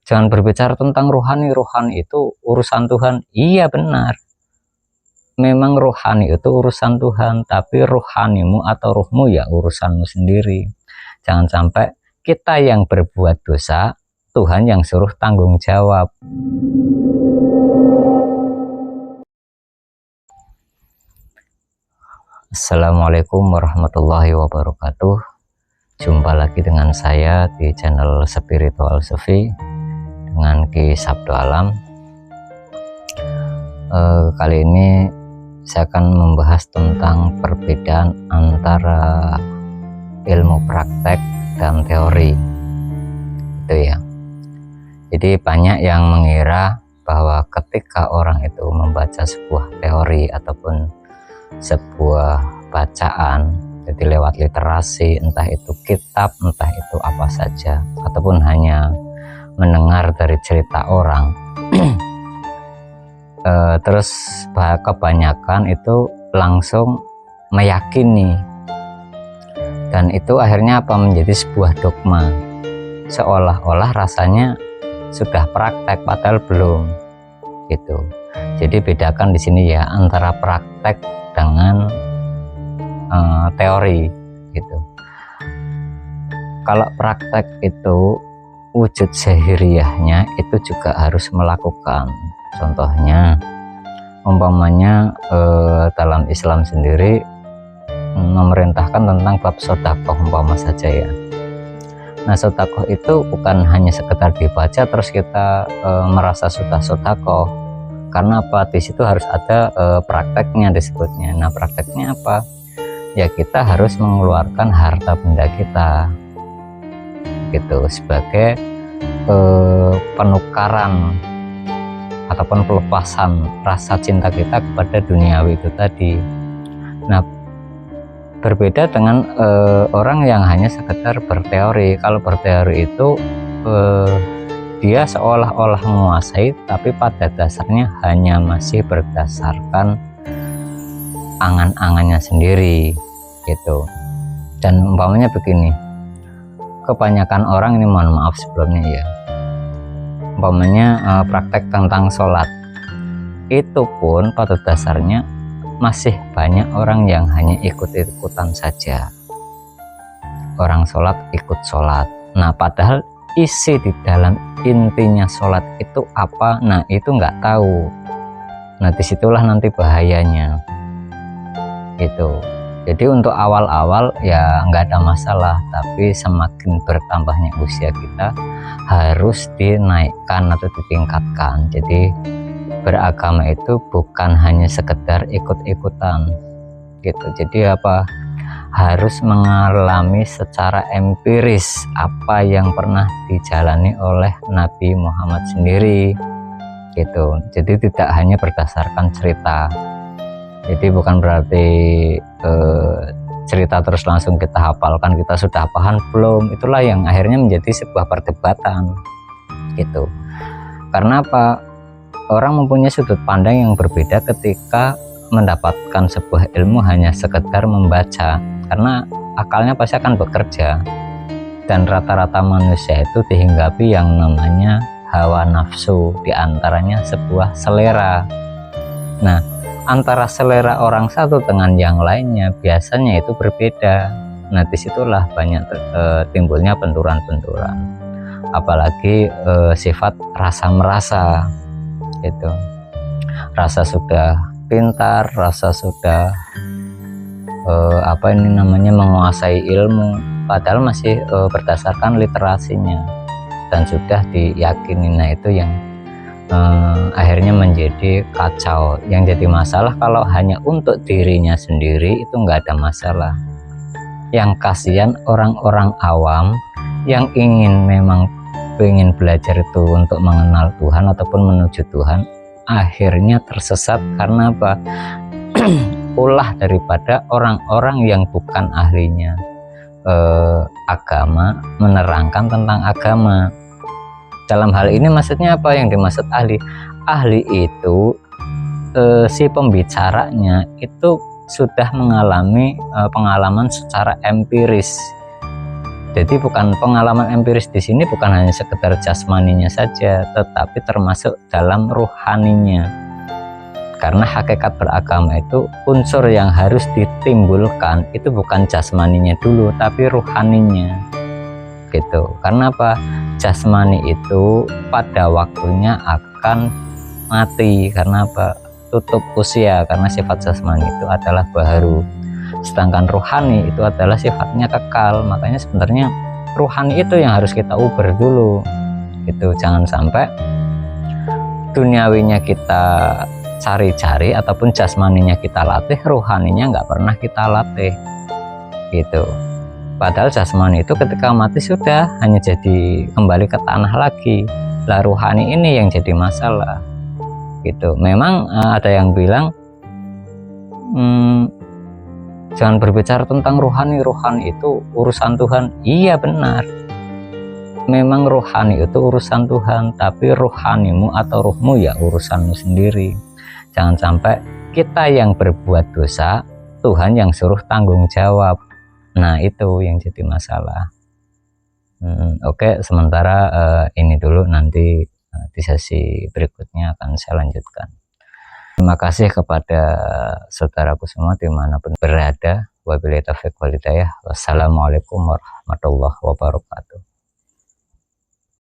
Jangan berbicara tentang rohani itu urusan Tuhan. Iya benar, memang rohani itu urusan Tuhan, tapi rohanimu atau ruhmu ya urusanmu sendiri. Jangan sampai kita yang berbuat dosa, Tuhan yang suruh tanggung jawab. Assalamualaikum warahmatullahi wabarakatuh. Jumpa lagi dengan saya di channel Spiritual Sufi dengan Ki Sabdo Alam. Kali ini saya akan membahas tentang perbedaan antara ilmu praktek dan teori, itu ya. Jadi banyak yang mengira bahwa ketika orang itu membaca sebuah teori ataupun sebuah bacaan, jadi lewat literasi, entah itu kitab, entah itu apa saja, ataupun hanya mendengar dari cerita orang, terus kebanyakan itu langsung meyakini, dan itu akhirnya apa, menjadi sebuah dogma, seolah-olah rasanya sudah praktek padahal belum gitu. Jadi bedakan di sini ya antara praktek dengan teori gitu. Kalau praktek itu wujud zahiriyahnya itu juga harus melakukan. Contohnya umpamanya dalam Islam sendiri memerintahkan tentang bab sedekah umpama saja ya. Nah, sedekah itu bukan hanya sekedar dibaca terus kita merasa sudah sedekah, karena apa, di situ harus ada prakteknya disebutnya. Nah, prakteknya apa? Ya kita harus mengeluarkan harta benda kita gitu sebagai penukaran ataupun pelepasan rasa cinta kita kepada duniawi itu tadi. Nah, berbeda dengan orang yang hanya sekedar berteori. Kalau berteori itu dia seolah-olah menguasai, tapi pada dasarnya hanya masih berdasarkan angan-angannya sendiri gitu. Dan umpamanya begini, kebanyakan orang ini, mohon maaf sebelumnya ya, umpamanya praktek tentang sholat, itu pun pada dasarnya masih banyak orang yang hanya ikut-ikutan saja. Orang sholat ikut sholat, nah padahal isi di dalam intinya sholat itu apa, nah itu nggak tahu. Nah disitulah nanti bahayanya gitu. Jadi untuk awal-awal ya nggak ada masalah, tapi semakin bertambahnya usia kita harus dinaikkan atau ditingkatkan. Jadi beragama itu bukan hanya sekedar ikut-ikutan gitu. Jadi apa, harus mengalami secara empiris apa yang pernah dijalani oleh Nabi Muhammad sendiri gitu. Jadi tidak hanya berdasarkan cerita. Jadi bukan berarti cerita terus langsung kita hafalkan, kita sudah paham belum, itulah yang akhirnya menjadi sebuah perdebatan gitu. Karena apa, orang mempunyai sudut pandang yang berbeda ketika mendapatkan sebuah ilmu hanya sekedar membaca, karena akalnya pasti akan bekerja, dan rata-rata manusia itu dihinggapi yang namanya hawa nafsu, diantaranya sebuah selera. Nah, antara selera orang satu dengan yang lainnya biasanya itu berbeda. Nah disitulah banyak timbulnya benturan-benturan, apalagi sifat rasa merasa itu. Rasa sudah pintar, rasa sudah menguasai ilmu, padahal masih berdasarkan literasinya dan sudah diyakini. Nah itu yang akhirnya menjadi kacau. Yang jadi masalah kalau hanya untuk dirinya sendiri itu nggak ada masalah. Yang kasihan orang-orang awam yang memang ingin belajar itu untuk mengenal Tuhan ataupun menuju Tuhan, akhirnya tersesat karena apa? Ulah daripada orang-orang yang bukan ahlinya agama menerangkan tentang agama. Dalam hal ini maksudnya apa yang dimaksud ahli? Ahli itu si pembicaranya itu sudah mengalami pengalaman secara empiris Jadi bukan pengalaman empiris di sini bukan hanya sekedar jasmaninya saja, tetapi termasuk dalam ruhaninya. Karena hakikat beragama itu unsur yang harus ditimbulkan itu bukan jasmaninya dulu, tapi ruhaninya. Gitu. Karena apa? Jasmani itu pada waktunya akan mati. Karena apa? Tutup usia, karena sifat jasmani itu adalah baharu. Sedangkan ruhani itu adalah sifatnya kekal. Makanya sebenarnya ruhani itu yang harus kita uber dulu gitu. Jangan sampai duniawinya kita cari-cari ataupun jasmaninya kita latih, ruhaninya nggak pernah kita latih gitu. Padahal jasmani itu ketika mati sudah hanya jadi kembali ke tanah lagi. Lah ruhani ini yang jadi masalah gitu. Memang ada yang bilang jangan berbicara tentang rohani itu urusan Tuhan. Iya benar, memang rohani itu urusan Tuhan, tapi rohanimu atau ruhmu ya urusanmu sendiri. Jangan sampai kita yang berbuat dosa, Tuhan yang suruh tanggung jawab. Nah itu yang jadi masalah. Oke, sementara ini dulu, nanti di sesi berikutnya akan saya lanjutkan. Terima kasih kepada saudaraku semua dimanapun berada. Wabillahi taufiq wal hidayah. Wassalamualaikum warahmatullahi wabarakatuh.